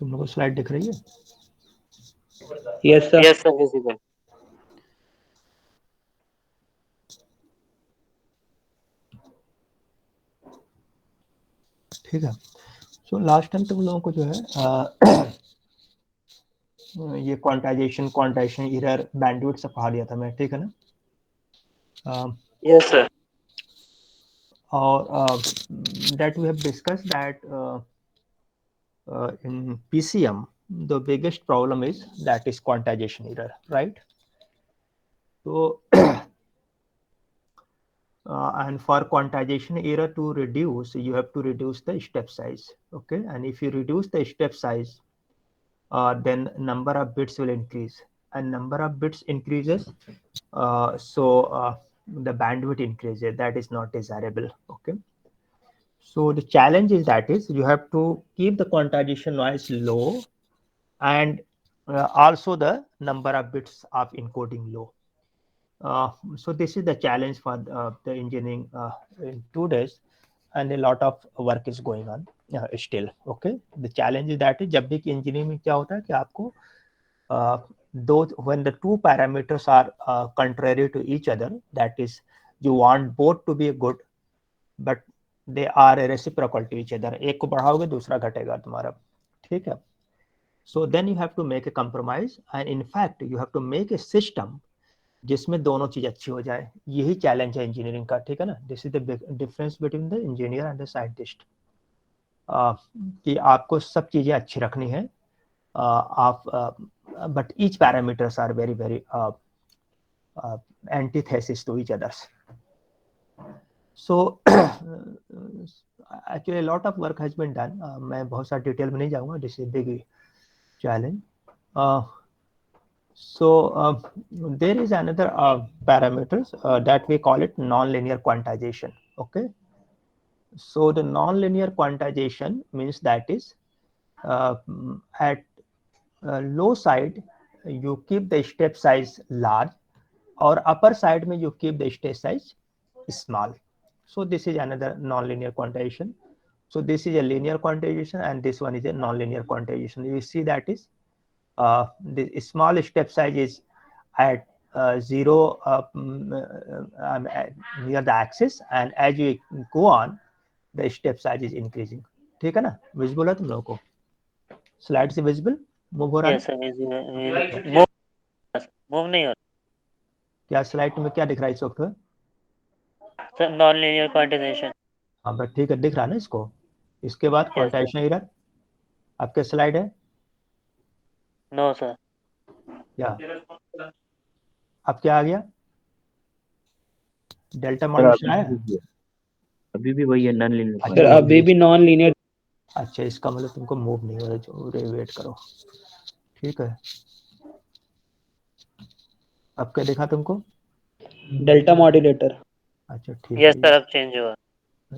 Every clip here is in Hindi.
तुम लोगों को स्लाइड दिख रही है? Yes sir. Yes sir, visible. ठीक है। सो लास्ट टाइम तुम लोगों को जो है ये क्वांटाइजेशन एरर बैंडविड्थ से पढ़ा दिया था मैं, ठीक है ना? Yes sir. और that we have discussed that in PCM the biggest problem is that is quantization error, right? So and for quantization error to reduce, you have to reduce the step size, okay? And if you reduce the step size, then number of bits will increase, and number of bits increases, so the bandwidth increases. That is not desirable, okay? So the challenge is that is you have to keep the quantization noise low, and also the number of bits of encoding low. So this is the challenge for the engineering in 2 days, and a lot of work is going on still, okay? The challenge is that जब भी engineering में क्या होता है कि आपको when the two parameters are contrary to each other, that is you want both to be good, but they are reciprocal to each other. एक को बढ़ाओगे दूसरा घटेगा तुम्हारा, ठीक है? So then you have to make a compromise, and in fact you have to make a system जिसमें दोनों चीज अच्छी हो जाए. यही चैलेंज है इंजीनियरिंग का, ठीक है ना? This is the difference between the engineer and the scientist, कि आपको सब चीजें अच्छी रखनी है, आप but each parameters are very very antithesis to each others. So actually a lot of work has been done. मैं बहुत सारे डिटेल में नहीं जाऊंगा. This is a big challenge. So there is another parameters that we call it non-linear quantization, okay? So the non-linear quantization means that is at low side you keep the step size large, or upper side में you keep the step size small. So this is another non-linear quantization. So this is a linear quantization, and this one is a non-linear quantization. You see that is the small step size is at 0 near the axis, and as you go on the step size is increasing. ठीक है ना? विजिबल है तुम लोगों को? स्लाइड से विजिबल मूव हो रहा है? Yes sir, visible. मूव नहीं हो क्या स्लाइड में क्या दिख रहा है इस वक्त? Sir, non linear quantization. हाँ बट ठीक है, दिख रहा है ना इसको? इसके बाद Yes, sir. क्वांटाइजेशन एरर आपके स्लाइड है नो सर। क्या? अब क्या आ गया? डेल्टा सर मॉड्यूलेशन आया? अभी भी वही है, नॉन लीनियर अच्छा, क्वांटाइजेशन। अभी भी नॉन लीनियर। अच्छा, इसका मतलब तुमको मूव नहीं हो रहा, जो वेट करो, ठीक है? अब क्या देखा तुमको? Delta modulator. अच्छा ठीक यस है, सर, अब चेंज हुआ।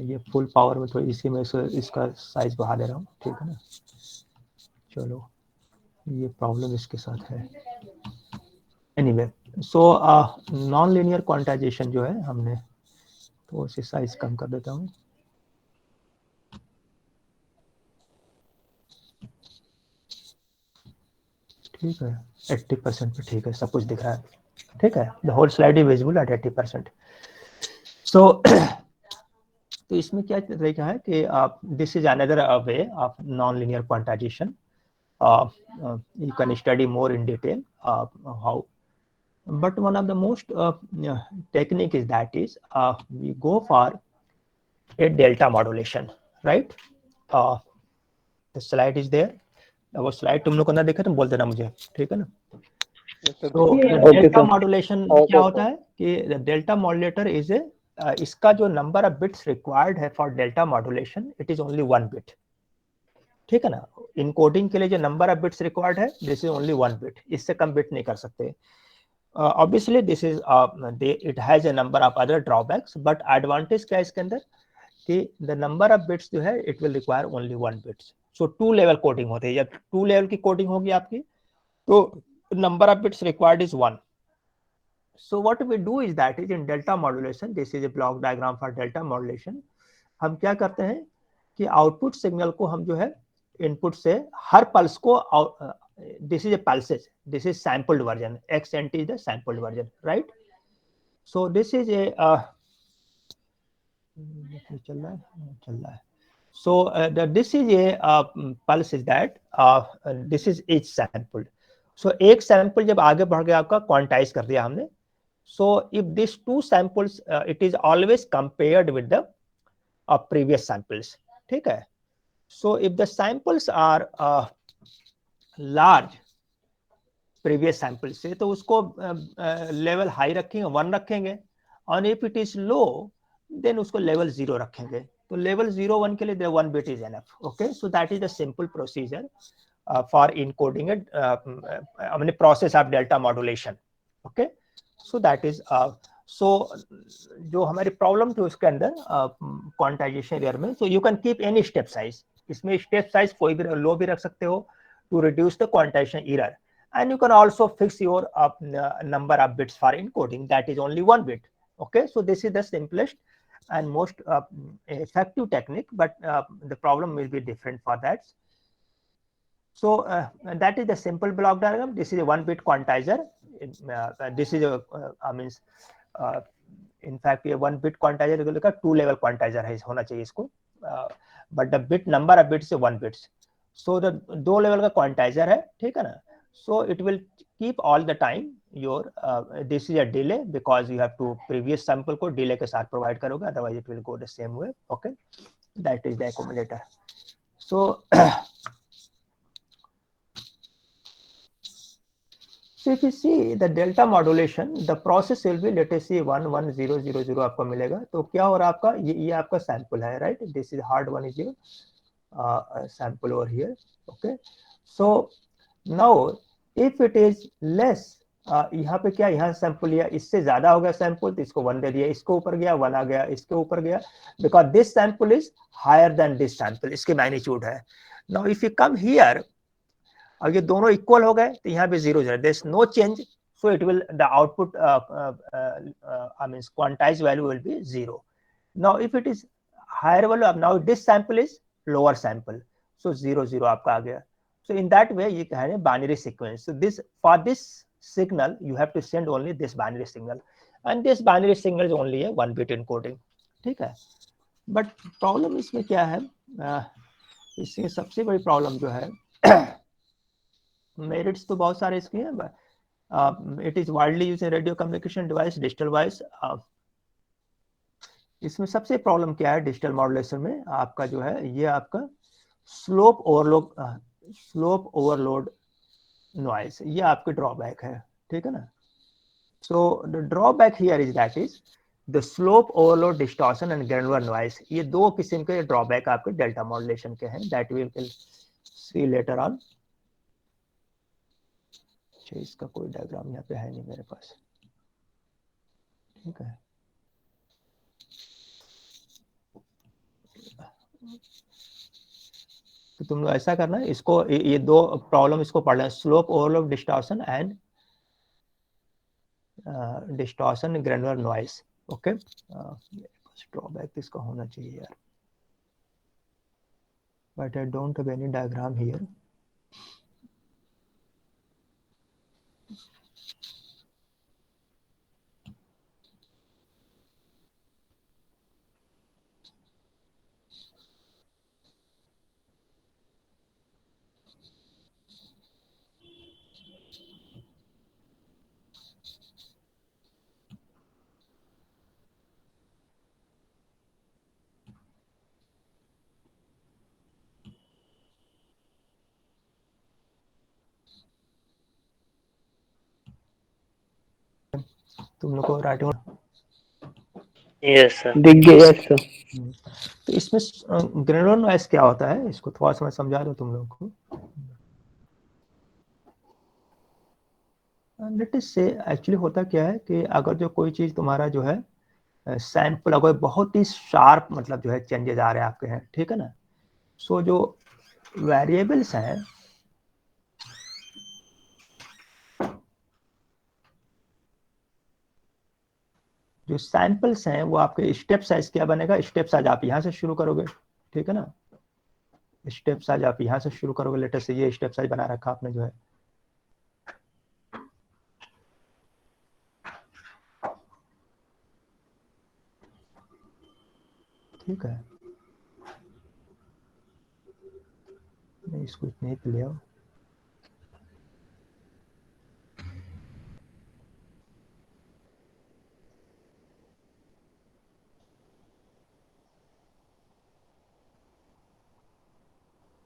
ये फुल पावर में थोड़ी इसी में इसका साइज बढ़ा दे रहा हूँ, ठीक है ना? चलो, ये प्रॉब्लम इसके साथ है. Anyway, so non linear quantization जो है हमने, तो उसे साइज कम कर देता हूँ. ठीक है, 80% पे ठीक है, सब कुछ दिख रहा है, ठीक है? The whole slide is visible at 80%. So तो इसमें क्या तरीका है कि this is another way of non linear quantisation. You can study more in detail how, but one of the most technique is that is we go for a delta modulation, right? The slide is there. वो स्लाइड तुम लोग को ना देखे तुम बोल देना मुझे, ठीक है ना? तो डेल्टा मॉड्यूलेशन क्या होता है कि डेल्टा मॉड्यूलेटर इज ए इसका जो नंबर ऑफ बिट्स रिक्वायर्ड है for delta modulation, it is only 1 bit, ठीक है ना? इनकोडिंग के लिए जो नंबर ऑफ बिट्स रिक्वायर्ड है, दिस इज ओनली 1 बिट, इससे कम बिट नहीं कर सकते. Obviously this is it has A number of other drawbacks, but advantage क्या है इसके अंदर कि द नंबर ऑफ बिट्स जो है it will require only 1 bits. So 2 level coding होती है. जब 2 लेवल की कोडिंग होगी आपकी, तो number of bits required is 1. So what we do is that is in delta modulation, this is a block diagram for delta modulation. हम क्या करते हैं कि आउटपुट सिग्नल को हम जो है इनपुट से हर पल्स को, this is a pulses, this is sampled version, XNT is the sampled version, right? So this is a चल रहा है. So this is a pulse is that this is each sample. So एक sample जब आगे बढ़ गया आपका quantize कर दिया हमने. So if these two samples it is always compared with the previous samples. ठीक है? So if the samples are large previous samples से, तो उसको level high रखेंगे, 1 रखेंगे, और if it is low then उसको level 0 रखेंगे. तो level 0 1 के लिए the 1 bit is enough. Okay, so that is the simple procedure for encoding it, I mean process of delta modulation. Okay, so that is so जो हमारी प्रॉब्लम थी उसके अंदर क्वांटाइजेशन एरर में, so you can keep any step size. इसमें स्टेप साइज कोई भी लो भी रख सकते हो to reduce the quantization error, and you can also fix your number of bits for encoding, that is only 1 bit. Okay, so this is the simplest and most effective technique, but the problem will be different for that. So that is the simple block diagram. This is a 1 bit quantizer. This is a in fact ये 1 bit quantizer का 2 level quantizer है, होना चाहिए इसको, but the bit number of bits is 1 bits. So the 2 level का quantizer है, ठीक है ना? So it will keep all the time your this is a delay because you have to previous sample को delay के साथ provide करोगे, otherwise it will go the same way. Okay, that is the accumulator. So so if you see the delta modulation, the process will be, let us see 1 1 0 0 0 आपको मिलेगा. तो क्या हो रहा है आपका, ये आपका sample है, right? This is hard one is your sample over here. Okay, so now if it is less, यहाँ पे क्या, यहाँ सैंपल लिया, इससे ज्यादा हो गया सैंपल तो इसको 1 दे दिया, इसके ऊपर गया 1 आ गया, इसके ऊपर गया, because this sample is higher than this sample, इसकी मैग्नीट्यूड है. Now if you come here, और ये दोनों इक्वल हो गए तो यहाँ पे 0 0, there is no change, so it will the output I mean quantize value will be 0. Now if it is higher value, now this sample is lower sample, so 0 0 आपका आ गया. So in that way ये कह रहे हैं binary sequence. So this, for this signal you have to send only this binary signal, and this binary signal is only a 1 bit encoding. ठीक है? But problem इसमें क्या है, इसमें सबसे बड़ी प्रॉब्लम जो है, मेरिट्स तो बहुत सारे इसके हैं, it is widely used in radio communication device, digital vice. इसमें सबसे प्रॉब्लम क्या है डिजिटल मॉड्यूलेशन में, आपका जो है ये आपका स्लोप ओवरलोड नॉइस, ये आपके ड्रॉबैक है. ठीक है ना? So the drawback here is that is the slope overload distortion and granular noise. ये दो किस्म के ड्रॉबैक आपके डेल्टा मॉड्यूलेशन के हैं, that we will see later on. इसका कोई डायग्राम यहाँ पे है नहीं मेरे पास. ठीक है, तो तुम लोग ऐसा करना, इसको ये दो प्रॉब्लम इसको पढ़ लेना, slope overload distortion and distortion granular noise. Okay, drawback इसका होना चाहिए यार, but I don't have any diagram here. तुम लोग को राइटिंग यस सर. दिख गया. Yes sir. तो इसमें ग्रेनुलर नॉइस क्या होता है, इसको थोड़ा सा मैं समझा दूं तुम लोगों को. लेट अस से एक्चुअली होता क्या है कि अगर जो कोई चीज तुम्हारा जो है सैंपल अगर बहुत ही शार्प मतलब जो है चेंजेस आ रहे हैं आपके हैं, ठीक है ना, सो जो वेरिएबल्स हैं जो सैंपल्स हैं वो आपके स्टेप साइज क्या बनेगा, स्टेप साइज आप यहाँ से शुरू करोगे, ठीक है ना. स्टेप साइज आप यहाँ से शुरू करोगे, लेटेस्ट से ये स्टेप साइज बना रखा आपने जो है, ठीक है। नहीं, इसको इतने ही पे ले आओ।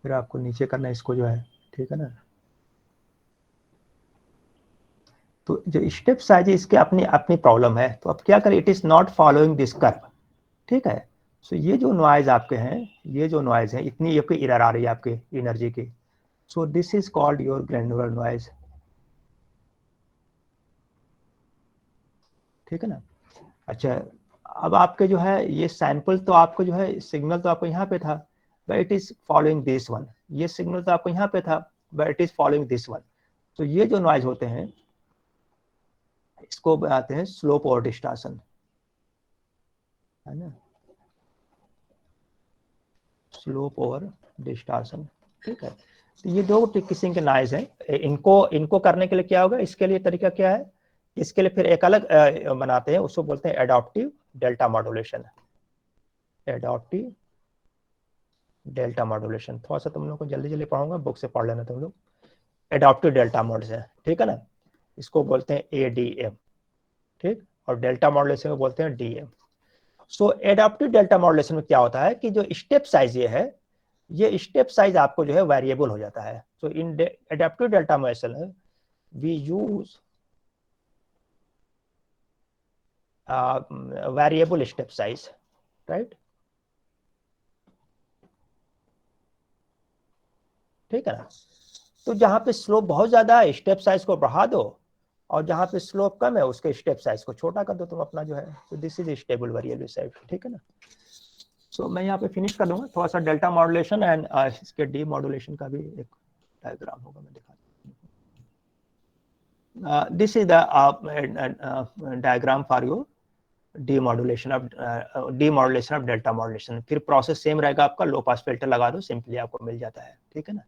फिर आपको नीचे करना है इसको जो है, ठीक है ना। तो जो स्टेप साइज है इसके अपनी अपनी प्रॉब्लम है, तो अब क्या करें, it is not following this curve, ठीक है। सो ये जो नॉइज आपके हैं, ये जो नॉइज है, इतनी ये कोई एरर आ रही है आपके एनर्जी की, सो this is called your granular noise, ठीक है ना। अच्छा, अब आपके जो है ये सैंपल तो आपको जो है, सिग्नल तो आपको यहाँ पे था, but it is following this one, ये सिग्नल तो आपको यहाँ पे था, but it is following this one. तो ये जो नॉइज होते हैं इसको बनाते हैं स्लोप और डिस्टॉर्शन, है ना, स्लोप और डिस्टॉर्शन, ठीक है। तो ये दो किस्म के नॉइज हैं। इनको करने के लिए क्या होगा, इसके लिए तरीका क्या है, इसके लिए फिर एक अलग बनाते हैं, उसको बोलते हैं adaptive delta modulation. Adaptive delta modulation, थोड़ा सा तुम लोग को जल्दी जल्दी पढ़ाऊंगा, बुक से पढ़ लेना तुम लोग। एडाप्टिव डेल्टा मॉड्यूलेशन, ठीक है ना, इसको बोलते हैं एडीएम, ठीक, और डेल्टा मॉड्यूलेशन को बोलते हैं डीएम। सो एडाप्टिव डेल्टा मॉड्यूलेशन में क्या होता है कि जो स्टेप साइज ये है, ये स्टेप साइज आपको जो है वेरिएबल हो जाता है। So in adaptive delta modulation we use variable step size, right, ठीक है ना। तो जहां पे स्लोप बहुत ज्यादा है, स्टेप साइज को बढ़ा दो, और जहां पे स्लोप कम है उसके स्टेप साइज को छोटा कर दो तुम अपना जो है। तो this is stable variable size, ठीक है ना। सो मैं यहाँ पे फिनिश कर दूंगा, थोड़ा सा डेल्टा मॉड्यूलेशन एंड इसके डी मॉड्यूलेशन का भी एक डायग्राम होगा, मैं दिखा this is the diagram for your demodulation of delta modulation. फिर प्रोसेस सेम रहेगा आपका, लो पास फिल्टर लगा दो, सिंपली आपको मिल जाता है, ठीक है ना।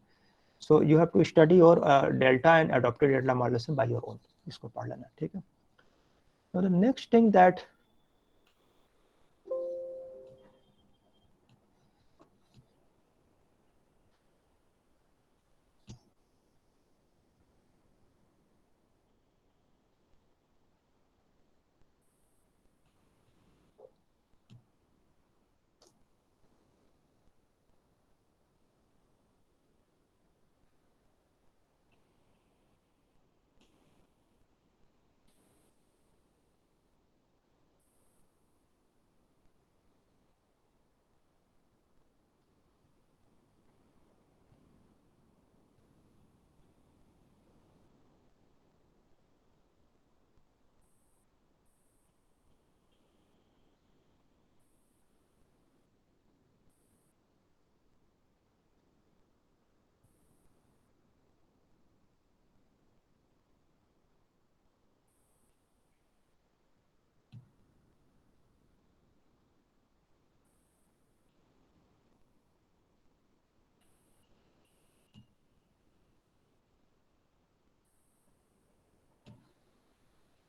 So you have to study your delta and adopted delta modulation by your own, इसको पढ़ लेना, ठीक है। Now the next thing that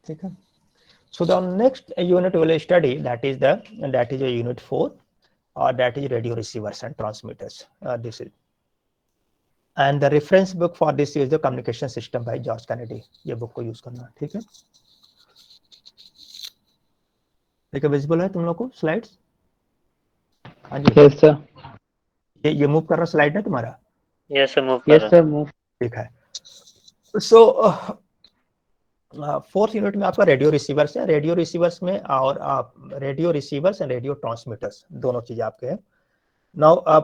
ठीक है। So the next unit we will study, that is a unit 4, or that is radio receivers and transmitters. This is, and the reference book for this is the Communication System by George Kennedy. ये बुक को यूज करना, ठीक है। ठीक है, विजिबल है तुम लोग को स्लाइड्स? हाँ जी, यस सर, ये मूव कर रहा स्लाइड है तुम्हारा? यस सर, मूव यस कर सर, मूव। ठीक है। सो फोर्थ यूनिट में आपका रेडियो रिसीवर्स है। रेडियो रिसीवर्स में और radio receivers and radio transmitters दोनों चीजें आपके हैं। नाउ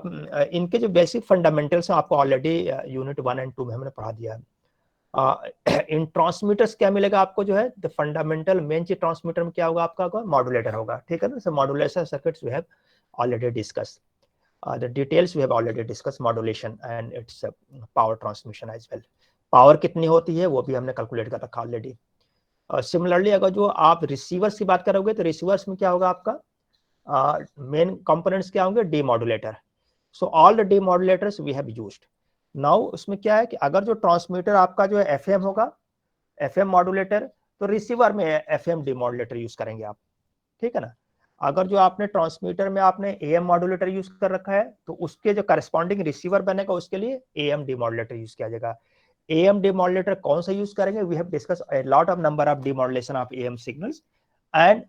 इनके जो बेसिक फंडामेंटल्स हैं आपको ऑलरेडी यूनिट 1 एंड 2 में हमने पढ़ा दिया है। इन ट्रांसमीटर्स क्या मिलेगा आपको जो है, द फंडामेंटल मेन चीज ट्रांसमीटर में क्या होगा आपका, मॉड्यूलेटर होगा, ठीक है ना। So modulation circuits we have already discuss, the details we have already discussed, modulation and its power transmission as well. Power कितनी होती है वो भी हमने कैलकुलेट कर रखा ऑलरेडी। सिमिलरली अगर जो आप रिसीवर्स की बात करोगे तो रिसीवर्स में क्या होगा आपका, मेन कंपोनेंट्स क्या होंगे, demodulator. So all the demodulators we have used. Now उसमें क्या है कि अगर जो ट्रांसमीटर आपका जो है एफएम होगा, एफएम मॉड्यूलेटर, तो रिसीवर में एफएम डीमॉड्यूलेटर यूज करेंगे आप, ठीक है ना। अगर जो आपने ट्रांसमीटर में आपने एएम मॉड्यूलेटर यूज कर रखा है तो उसके जो करस्पॉन्डिंग रिसीवर बनेगा उसके लिए एएम डीमॉड्यूलेटर यूज किया जाएगा। एएम डीमॉड्यूलेटर कौन सा यूज करेंगे, we have discuss a lot of number of demodulation of AM signals and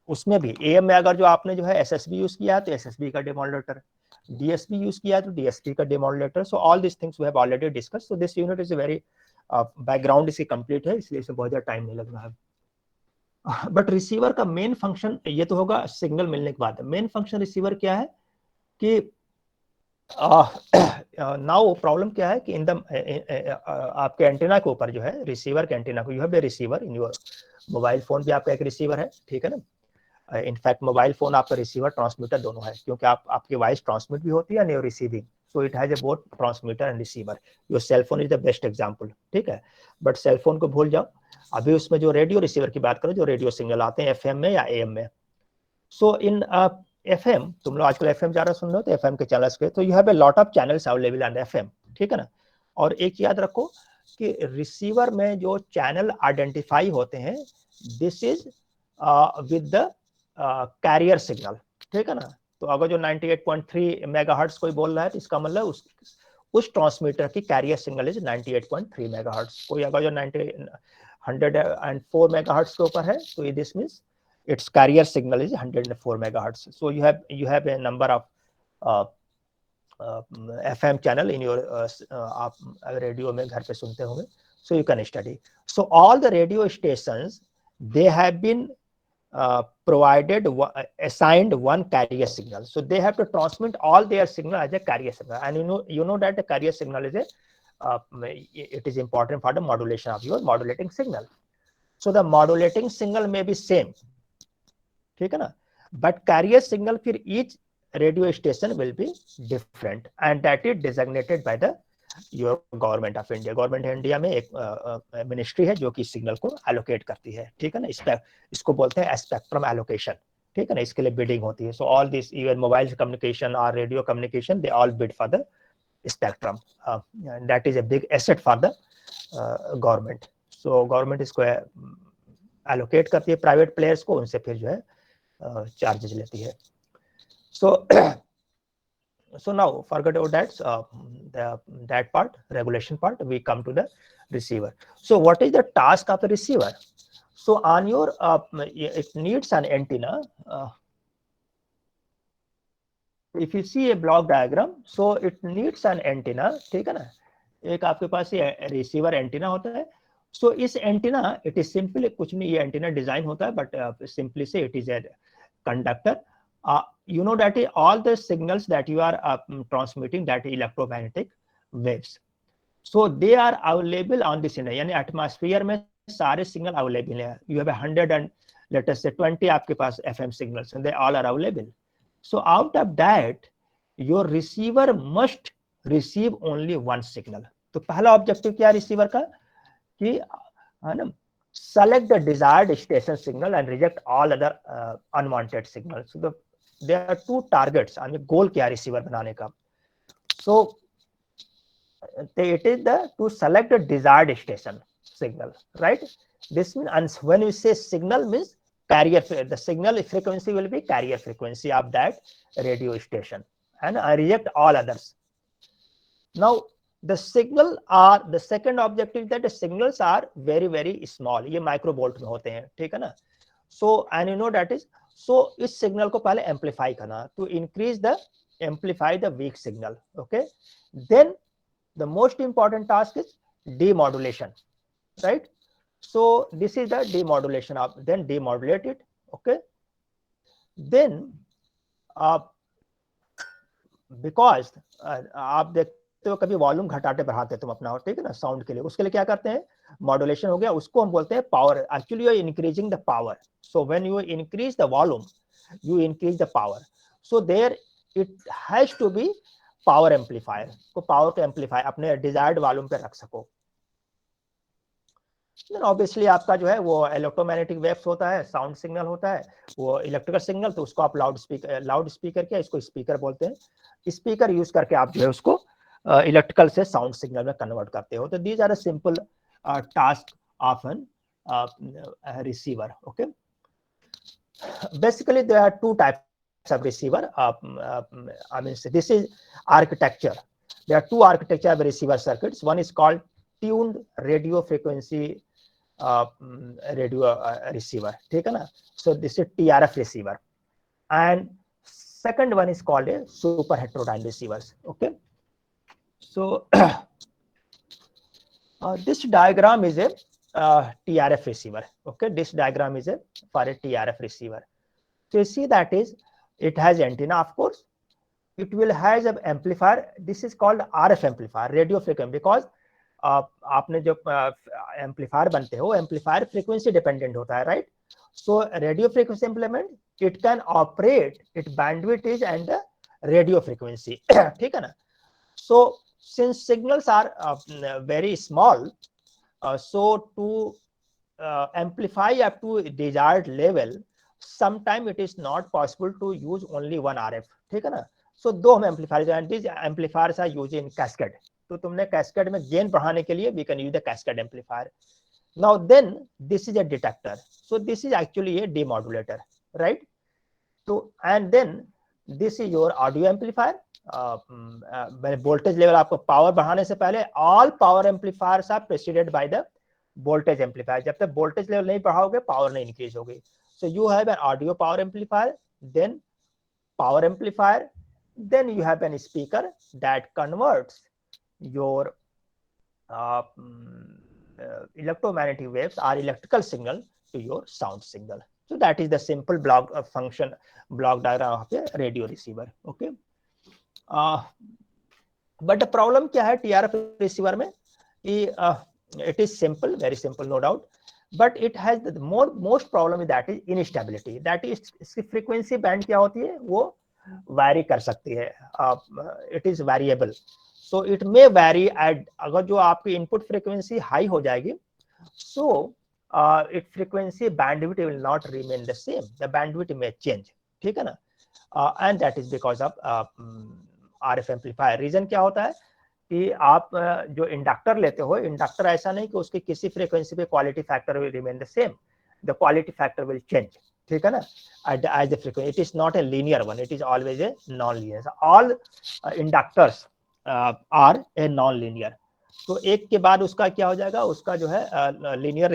उसमें भी एएम में अगर जो आपने जो है एसएसबी यूज किया है तो एसएसबी का डीमॉड्यूलेटर, डीएसपी यूज किया है तो डीएसपी का demodulator. So all this things we have already discuss. So this unit is very background इसकी कंप्लीट है, इसलिए इसमें बहुत ज्यादा टाइम नहीं लग रहा है। बट रिसीवर का मेन फंक्शन ये तो होगा सिग्नल मिलने के बाद। मेन फंक्शन रिसीवर क्या है कि नाउ प्रॉब्लम क्या है कि इन द आपके एंटीना के ऊपर जो है रिसीवर के एंटीना को, you have the receiver in your mobile phone भी आपका एक रिसीवर है, ठीक है ना। इनफैक्ट मोबाइल फोन आपका रिसीवर ट्रांसमीटर दोनों है, क्योंकि आपकी वॉइस ट्रांसमिट भी होती है and your receiving, so it has a both transmitter and receiver. Your cell phone is the best example, ठीक है। बट सेल फोन को भूल जाओ, अभी उसमें जो रेडियो रिसीवर की बात करो, जो रेडियो सिग्नल आते हैं एफएम में या एएम में। सो इन एफएम, तुम लोग आजकल एफएम ज्यादा सुन रहे हो तो एफएम के चैनल्स के, तो you have a lot of channels available on FM, ठीक है ना। और एक याद रखो कि रिसीवर में जो चैनल आइडेंटिफाई होते हैं, this is with the carrier signal, ठीक है ना। तो अगर जो 98.3 मेगाहर्ट्ज कोई बोल रहा है तो इसका मतलब उस ट्रांसमीटर की कैरियर सिग्नल इज 98.3 मेगाहर्ट्ज। कोई अगर जो 104 megahertz के ऊपर है तो this means its carrier signal is 104 megahertz. So you have a number of FM channel in your आप रेडियो में घर पे सुनते होंगे, so you can study. So all the radio stations, they have been provided assigned one carrier signal, so they have to transmit all their signal as a carrier signal. And you know that the carrier signal is it is important for the modulation of your modulating signal. So the modulating signal may be same, ठीक है ना, बट कैरियर सिग्नल फिर each radio station will be different and that is designated by the your government of India. Government India में एक मिनिस्ट्री है जो कि सिग्नल को एलोकेट करती है, ठीक है ना। इसको बोलते हैं स्पेक्ट्रम एलोकेशन, ठीक है ना। इसके लिए बिडिंग होती है। So all this even mobile communication और radio communication, they all bid for the spectrum, that is a big asset for the government. So government इसको एलोकेट करती है प्राइवेट प्लेयर्स को, उनसे फिर जो है चार्जेस लेती है। So now forget about that part, regulation part. We come to the receiver. So what is the task of the receiver? So on your it needs an antenna. If you see a block diagram, so it needs an antenna, ठीक है ना। एक आपके पास ये रिसीवर एंटीना होता है। सो इस एंटीना, इट इज सिंपली कुछ नहीं, ये एंटीना डिजाइन होता है, बट सिंपली से it is a conductor. You know that all the signals that you are transmitting, that electromagnetic waves, so they are available on this inner, यानी एटमॉस्फेयर में सारे सिग्नल अवेलेबल है। You have 100 and let us say 20 आपके पास FM signals and they all are available. So out of that your receiver must receive only one signal. तो पहला ऑब्जेक्टिव क्या है रिसीवर का कि है ना, select the desired station signal and reject all other unwanted signals. So there are two targets, यानी गोल क्या रिसीवर बनाने का। So it is to select the desired station signal, right? This means when you say signal means carrier, the signal frequency will be carrier frequency of that radio station, and I reject all others. Now the signal are, the second objective that the signals are very very small, ये माइक्रोवोल्ट में होते हैं, ठीक है ना। So and you know that is, so इस सिग्नल को पहले एम्पलीफाई करना, to increase the amplify the weak signal, okay. Then the most important task is demodulation, right? So this is the demodulation of, then demodulate it, okay. Then because आप देखते हो कभी वॉल्यूम घटाते बढ़ाते तुम अपना, ठीक है ना, साउंड के लिए, उसके लिए क्या करते हैं, मॉड्यूलेशन हो गया, उसको हम बोलते हैं power. Actually you are increasing the power, so when you increase the volume you increase the power, so there it has to be power amplifier, को पावर को एम्पलीफाई अपने डिजायर्ड वॉल्यूम पे रख सको। देन ऑब्वियसली आपका जो है वो इलेक्ट्रोमैग्नेटिक वेव्स होता है, साउंड सिग्नल होता है, वो इलेक्ट्रिकल सिग्नल, तो उसको आप लाउड स्पीकर क्या, इसको स्पीकर बोलते हैं, स्पीकर यूज करके आप जो है उसको इलेक्ट्रिकल से साउंड सिग्नल में कन्वर्ट करते हो. तो these are a simple task of an receiver. Okay, basically there are two types of receiver. I mean, this is architecture. There are two architecture of receiver circuits. One is called tuned radio frequency radio receiver. ठीक है ना? So this is TRF receiver, and second one is called a super heterodyne receivers. Okay, so this diagram is a TRF receiver. Okay, this diagram is a for a TRF receiver. So you see that is it has antenna, of course. It will has an amplifier. This is called RF amplifier, radio frequency, because आपने जो एम्पलीफायर बनते हो, एम्पलीफायर फ्रीक्वेंसी डिपेंडेंट होता है, right? So radio frequency implement it can operate it bandwidth is and radio frequency. ठीक है ना? सो since signals are very small, so to amplify up to desired level, sometime it is not possible to use only one RF. ठीक है ना? So दो हम amplifier, and this amplifiers are used in cascade. तो तुमने कैस्केड में गेन बढ़ाने के लिए we can use the cascade amplifier. Now then this is a detector. So this is actually a demodulator, right? तो and then this is your audio amplifier. Voltage level आपको पावर बढ़ाने से पहले all power amplifiers are preceded by the voltage amplifier. जब तक वोल्टेज लेवल नहीं बढ़ाओगे पावर नहीं इंक्रीज होगी. So you have an audio power amplifier, then power amplifier, then you have a speaker that converts your electromagnetic waves or electrical signal to your sound signal. So that is the simple block function, block diagram of a radio receiver. Okay, but the problem क्या है TRF receiver में? It is simple, very simple, no doubt, but it has the most problem is that is instability. That is इसकी frequency band क्या होती है? वो vary कर सकती है. It is variable, so it may vary at, अगर जो आपकी input frequency high हो जाएगी, so its frequency bandwidth will not remain the same. The bandwidth may change. ठीक है ना? And that is because of RF amplifier. Reason क्या होता है कि आप जो इंडक्टर लेते हो, इंडक्टर ऐसा नहीं कि उसकी किसी फ्रीक्वेंसी पे quality factor will remain the same. The quality factor will change. ठीक है ना? As the frequency, it is not a linear one, it is always a non linear. All inductors are a non linear. तो एक के बाद उसका क्या हो जाएगा? उसका जो है लीनियर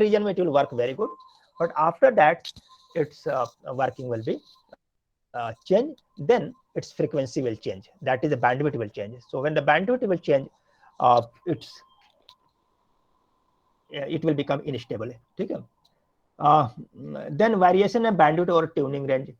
रीजन में it will work very good, but after that it's working will be change, then its frequency will change. That is the bandwidth will change. So when the bandwidth will change, it will become unstable. ठीक है? Then variation in bandwidth और tuning range.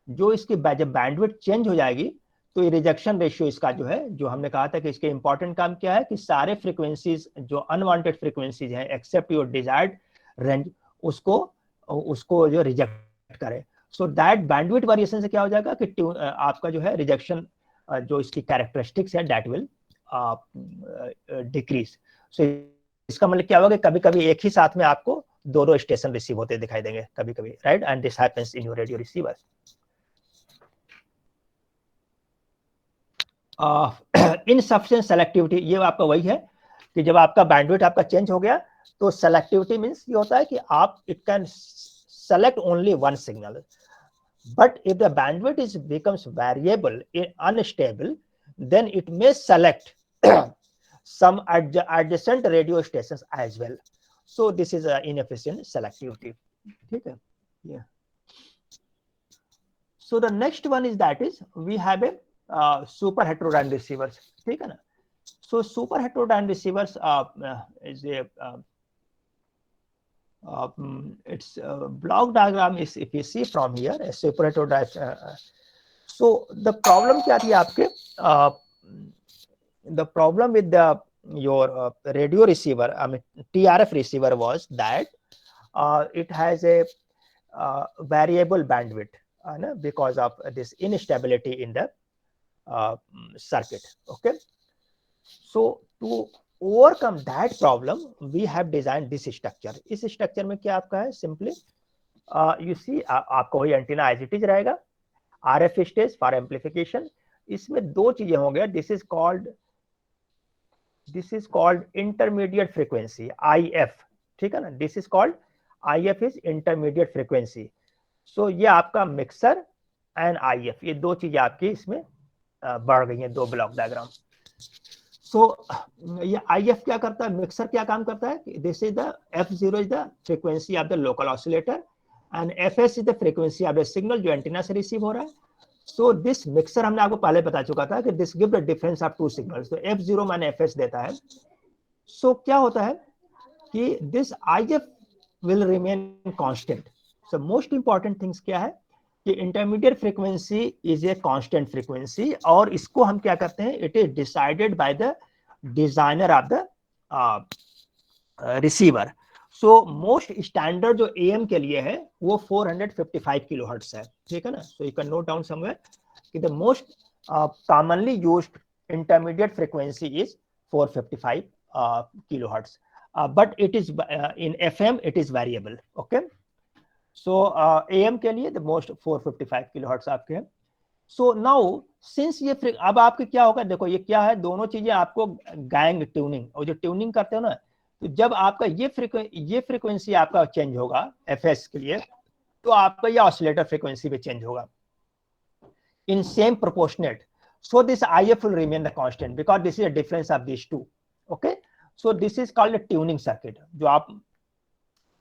जो इसकी जब bandwidth change हो जाएगी तो ये रिजेक्शन रेशियो इसका जो है, जो हमने कहा था कि इसके इंपॉर्टेंट काम क्या है कि सारे फ्रीक्वेंसीज जो अनवांटेड फ्रीक्वेंसीज हैं एक्सेप्ट योर डिजायर्ड रेंज, उसको जो रिजेक्ट करे. सो दैट बैंडविड्थ वेरिएशन से क्या हो जाएगा कि आपका जो है रिजेक्शन जो इसकी कैरेक्टरिस्टिक्स है दैट विल डिक्रीज. सो इसका मतलब क्या होगा कि कभी कभी एक ही साथ में आपको दो स्टेशन रिसीव होते दिखाई देंगे कभी कभी, right? And this happens in your radio receiver. Insufficient selectivity, ये आपका वही है कि जब आपका बैंडविड्थ आपका चेंज हो गया तो सेलेक्टिविटी मींस ये होता है कि आप it can select only one signal, but if the bandwidth is becomes variable, unstable, then it may select some adjacent radio stations as well. So this is inefficient selectivity. ठीक है? Yeah. So the next one is that is we have a super heterodyne receivers. ठीक है ना? So super heterodyne receivers is a its block diagram is, if you see from here, a super heterodyne. So the problem क्या थी आपके? The problem with your radio receiver, I mean TRF receiver, was that it has a variable bandwidth because of this instability in the circuit. Okay, so to overcome that problem we have design this structure. इस स्ट्रक्चर में क्या आपका है, सिंपली यू सी आपका वही एंटीना एज इट इज रहेगा, आरएफ स्टेज फॉर एम्पलीफिकेशन। इसमें दो चीजें होंगे, this is called intermediate frequency, IF, ठीक है ना, this is called IF is intermediate frequency. सो ये आपका मिक्सर एंड IF, ये दो चीजें आपकी इसमें बढ़ गई हैं, दो ब्लॉक डायग्राम। सो ये IF क्या करता है, मिक्सर क्या काम करता है, this is the F0 is the frequency of the local oscillator and FS is the frequency of the signal जो एंटीना से रिसीव हो रहा है। सो दिस मिक्सर हमने आपको पहले बता चुका था कि this give the difference of two signals, तो F0 माने FS देता है। सो क्या होता है कि this IF will remain constant. So most important things क्या है कि intermediate frequency is a constant frequency, और इसको हम क्या करते हैं, it is decided by the designer of the receiver. So most standard जो AM के लिए है वो 455 किलोहर्ट्ज है, ठीक है ना। So you can note down somewhere कि the most commonly used intermediate frequency is 455 kilohertz, but it is in FM it is variable, okay. So AM के लिए the most 455 kilohertz आपके हैं। So now since ये अब आपके क्या होगा, देखो ये क्या है, दोनों चीजें आपको गैंग ट्यूनिंग, और जो ट्यूनिंग करते हो ना, तो जब आपका ये फ्रीक्वेंसी आपका चेंज होगा FS के लिए, तो आपका ये ऑसिलेटर फ्रीक्वेंसी भी चेंज होगा in same proportionate. So this IF will remain the constant because this is a difference of these two, okay. So this is called a tuning circuit। जो आप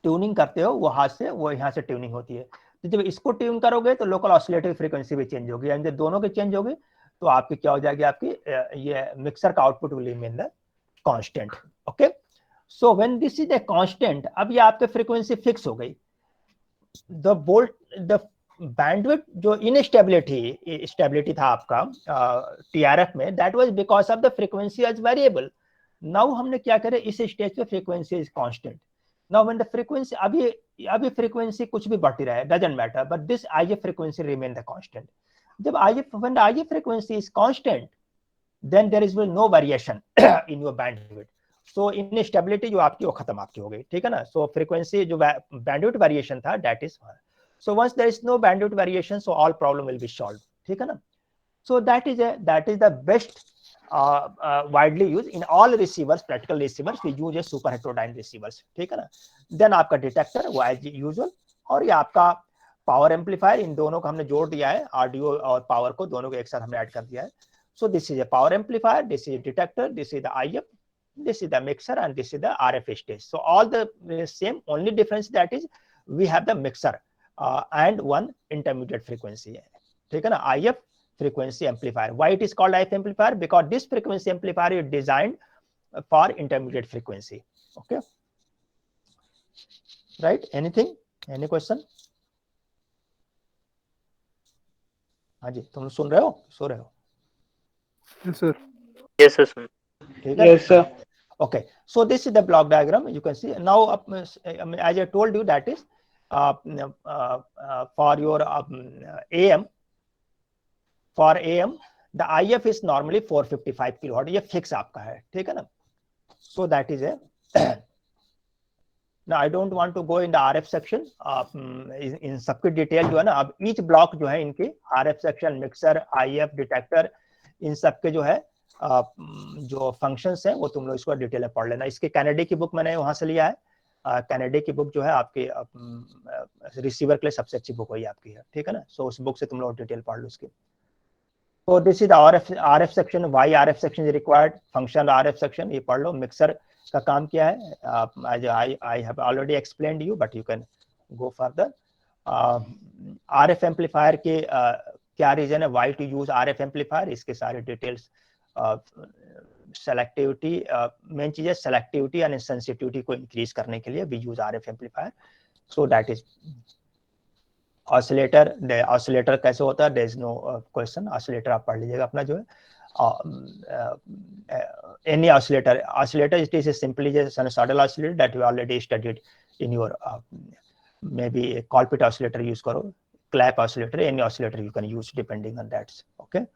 ट्यूनिंग करते हो वो हाथ से, वो यहाँ से ट्यूनिंग होती है। तो जब इसको ट्यून करोगे तो लोकल ऑसिलेटर फ्रीक्वेंसी भी चेंज होगी, एंड जब दोनों की चेंज होगी तो आपकी क्या हो जाएगी, आपकी ये मिक्सर का output will remain the constant, okay. So when this is a constant, अब ये आपके फ्रीक्वेंसी फिक्स हो गई, द बैंडविड्थ जो स्टेबिलिटी था आपका TRF में, that was because of the frequency as variable. Now हमने क्या करे, इस स्टेज पे frequency is constant. Now when the frequency, अभी फ्रीक्वेंसी कुछ भी बढ़ती रहे, doesn't matter, but this IF frequency remain the constant. जब when the IF frequency is constant, then there is will no variation in your bandwidth। so instability जो आपकी वो खत्म आपकी हो गई, ठीक है ना। so frequency जो bandwidth variation था, that is so once there is no bandwidth variation, so all problem will be solved, ठीक है ना। so that is the best widely used in all receivers, practical receivers we use a super heterodyne receivers, ठीक है ना। then आपका डिटेक्टर वो एज यूजुअल, और ये आपका पावर एम्पलीफायर, इन दोनों को हमने जोड़ दिया है, ऑडियो और पावर को दोनों को एक साथ हमने ऐड कर दिया है। So this is a power amplifier, this is a detector, this is the IF, this is the mixer, and this is the RF stage. So all the same, only difference that is we have the mixer and one intermediate frequency, ठीक है ना, IF frequency amplifier। Why it is called IF amplifier? Because this frequency amplifier is designed for intermediate frequency, okay, right? Anything, any question? हाँ जी, तुम सुन रहे हो, सो रहे हो? Yes, sir. Yes, sir. ठीक है। Yes, sir. Okay, so this is the block diagram. You can see now, as I told you, that is for your AM. For AM, the IF is normally 455 kilohertz. ये fix आपका है, ठीक है ना। So that is a now I don't want to go in the RF section, in सबकी डिटेल जो है ना, अब each block जो है इनके RF section, mixer, IF, detector, इन सबके जो है जो फंक्शंस हैं वो तुम लोग इसको डिटेल में पढ़ लेना। इसके कैनेडी की बुक मैंने वहां से लिया है, कैनेडी की बुक जो है आपके रिसीवर के लिए सबसे अच्छी बुक वही आपकी है, ठीक है ना। सो उस बुक से तुम लोग डिटेल पढ़ लो इसकी। तो this is RF section, why RF section is required, functional RF section ये पढ़ लो। मिक्सर का काम क्या है, I have already explained you, but you can go further. RF amplifier के क्या रीजन है, why to use RF amplifier, इसके सारे डिटेल्स, सेलेक्टिविटी, मेन चीज है सेलेक्टिविटी एंड सेंसिटिविटी को इंक्रीज करने के लिए we use RF amplifier. So that is oscillator कैसे होता है, there is no question, oscillator आप पढ़ लीजिएगा अपना जो है। any oscillator it is simply just sinusoidal oscillator that we already studied in your maybe Colpit oscillator use karo, clap oscillator, any oscillator you can use depending on that, okay।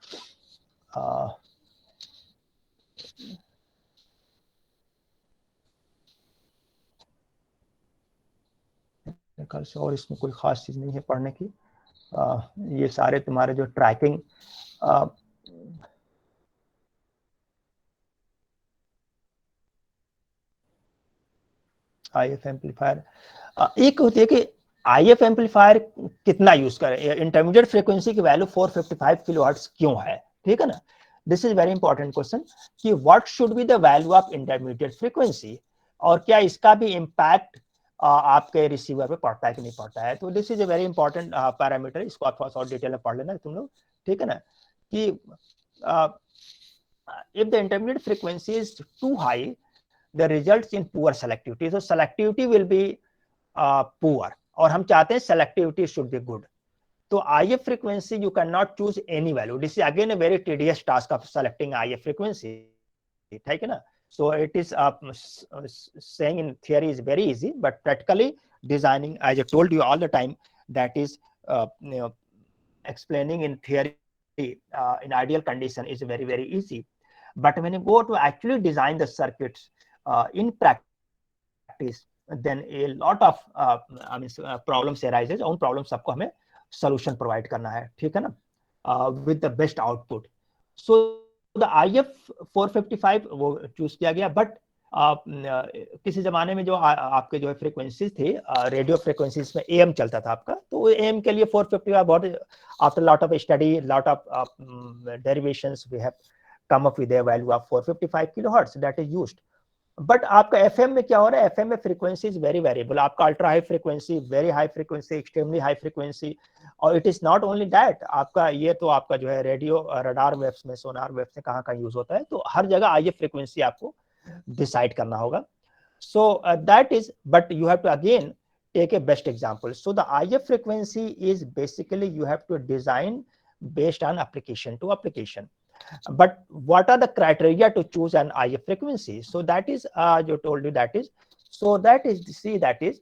कल से और इसमें कोई खास चीज नहीं है पढ़ने की। ये सारे तुम्हारे जो ट्रैकिंग IF एम्पलीफायर, एक होती है कि IF एम्पलीफायर कितना यूज करें, इंटरमीडिएट फ्रीक्वेंसी की वैल्यू 455 किलोहर्ट्ज क्यों है, ठीक है ना। This is very important question कि what should be the value of intermediate frequency, और क्या इसका भी इम्पैक्ट आपके रिसीवर पे पड़ता है कि नहीं पड़ता है। तो this is a very important parameter, इसको आप थोड़ा सा और डिटेल में पढ़ लेना तुम लोग, ठीक है ना। कि if the intermediate frequency is too high, the results in poor selectivity, so selectivity will be poor, और हम चाहते हैं selectivity should be good. तो IF frequency you cannot choose any value. This is again a very tedious task of selecting IF frequency, ठीक है ना। So it is saying in theory is very easy, but practically designing, as I told you all the time, that is explaining in theory in ideal condition is very easy, but when you go to actually design the circuits in practice, then a lot of problems arises, उन problems सबको हमें solution provide करना है, ठीक है ना, with the best output. So the IF 455 वो चूज किया गया, बट किसी जमाने में जो आपके जो है फ्रीक्वेंसीज थे, रेडियो फ्रीक्वेंसीज में AM चलता था आपका, तो AM के लिए 455 बहुत, after lot of study, lot of derivations, we have come up with a value of 455 kilohertz that is used. But आपका FM में क्या हो रहा है, FM में फ्रीक्वेंसी इज वेरी वेरिएबल, आपका ultra high frequency, very high frequency, extremely high frequency, और it is not only that, आपका ये तो आपका जो है रेडियो रडार वेव्स में, सोनार वेव्स में कहाँ यूज होता है, तो हर जगह IF फ्रीक्वेंसी आपको डिसाइड करना होगा. So that is, but you have to again take a best example. So the IF frequency is basically you have to design based on application to application. But what are the criteria to choose an IF frequency? So that is, you told you that is, so that is, see, that is,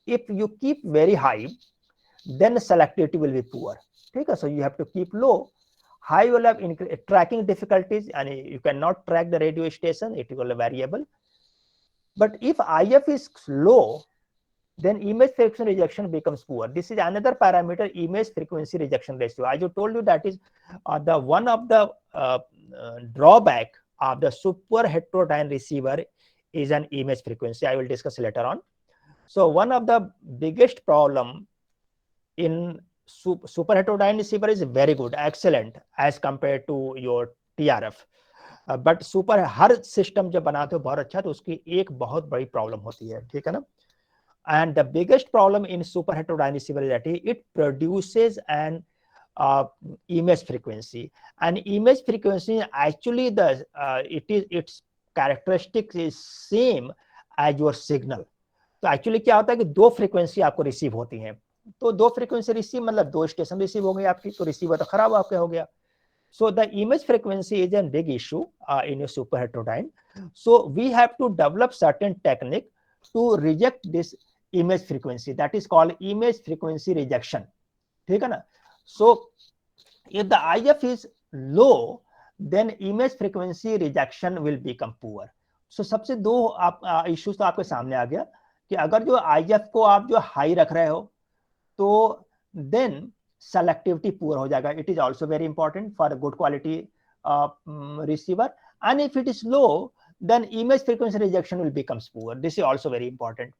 if you keep very high, then the selectivity will be poor. Okay? So you have to keep low. High will have tracking difficulties, and you cannot track the radio station, it will be variable. But if IF is low, then image frequency rejection becomes poor. This is another parameter, image frequency rejection ratio. I just told you that is the one of the drawback of the super heterodyne receiver is an image frequency. I will discuss later on. So one of the biggest problem in super heterodyne receiver is very good, excellent as compared to your TRF. But super her system जब बनाते हो बहुत अच्छा, तो उसकी एक बहुत बड़ी प्रॉब्लम होती है, ठीक है ना. And the biggest problem in super heterodyne receiver that is it produces N image frequency, and image frequency actually the its characteristics is same as your signal. तो एक्चुअली क्या होता है कि दो फ्रीक्वेंसी आपको रिसीव होती हैं, तो दो फ्रीक्वेंसी रिसीव मतलब दो स्टेशन रिसीव हो गई आपकी, तो रिसीवर तो खराब आपका हो गया. So the image frequency is a big issue in a super heterodyne. So we have to develop certain technique to reject this image frequency. That is called image frequency rejection. ठीक है ना. So if the IF is low, then image frequency rejection will become poor. So सबसे दो आप issues तो आपके सामने आ गया कि अगर जो IF को आप जो हाई रख रहे हो, तो then selectivity poor हो जाएगा. It is also very important for a good quality receiver, and if it is low, then image frequency rejection will becomes poor. This is also very important.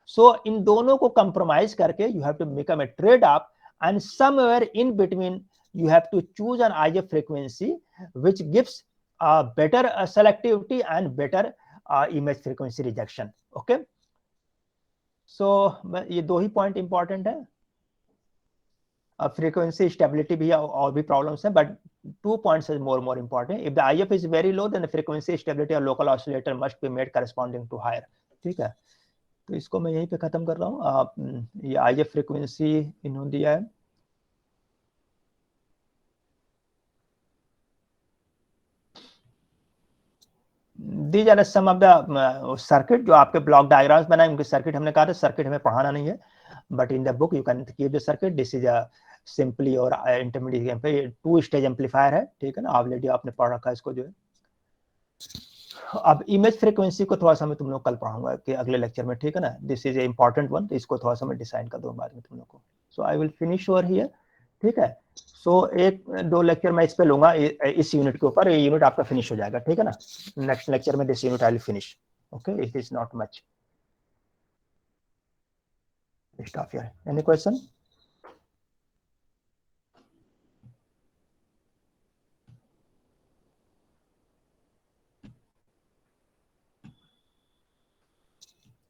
So इन दोनों को compromise करके you have to become a trade off, and somewhere in between you have to choose an IF frequency which gives better selectivity and better image frequency rejection. Okay, so ये दो ही point important है. Frequency stability भी और भी problems हैं, but 2 points is more important. If the IF is very low, then the frequency stability of local oscillator must be made corresponding to higher. ठीक है, तो इसको मैं यहीं पे खत्म कर रहा हूँ. ये IF frequency इन्होंने दिया है. These are some of the circuit जो आपके ब्लॉक डायग्राम्स बनाए, उनके सर्किट हमने कहा था सर्किट हमें पढ़ाना नहीं है, but in the book you can keep the circuit. This is a simply और इंटरमीडिएट पे 2 स्टेज एम्पलीफायर है, ठीक है ना. ऑलरेडी आपने पढ़ रखा है इसको जो है. अब इमेज फ्रीक्वेंसी को थोड़ा सा मैं तुम लोग कल पढ़ाऊंगा कि अगले लेक्चर में, ठीक है ना। This is a important one, तो इसको थोड़ा सा मैं डिसाइड कर दूंगा बाद में तुम लोग को। So I will finish over here, ठीक है। सो एक दो लेक्चर मैं इस पे लूंगा इस यूनिट के ऊपर, ये यूनिट आपका फिनिश हो जाएगा, ठीक है ना। नेक्स्ट लेक्चर में this unit I will finish, okay, it is not much stuff here. Any question?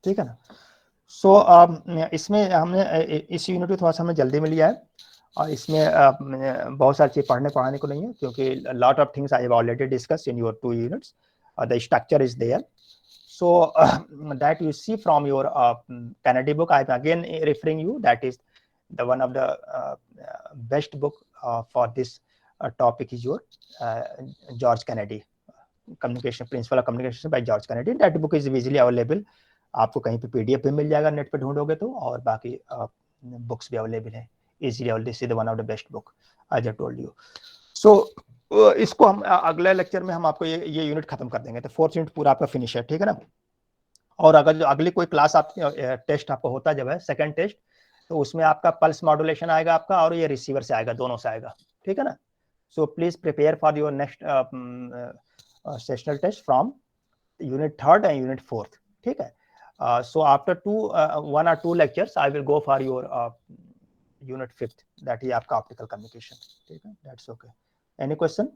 ठीक है ना। सो इसमें हमने इस यूनिट को थोड़ा सा हमें जल्दी में लिया है, और इसमें बहुत सारी चीज पढ़ाने को नहीं है, क्योंकि lot of things I have already discuss in your 2 units, the structure is there. So that you see from your Kennedy book, I am again referring you, that is the one of the best book for this topic is your George Kennedy, Communication Principle of Communication by George Kennedy. That book is easily available, आपको कहीं पे PDF भी मिल जाएगा नेट पे ढूंढोगे तो, और बाकी बुक्स भी अवेलेबल है easily available. This is one of the best book I have told you. So इसको हम अगले लेक्चर में हम आपको ये यूनिट खत्म कर देंगे, तो 4th यूनिट पूरा आपका फिनिश है, ठीक है ना। और अगर जो अगली कोई क्लास आप टेस्ट आपको होता जब है सेकंड टेस्ट, तो उसमें आपका पल्स मॉड्यूलेशन आएगा आपका, और ये रिसीवर से आएगा, दोनों से आएगा, ठीक है ना। So please prepare for your next sessional test from unit 3rd and unit 4th, ठीक है। सो after 1 or 2 lectures I will go for your unit 5th, that is आपका ऑप्टिकल कम्युनिकेशन, ठीक है। That's okay. Any question?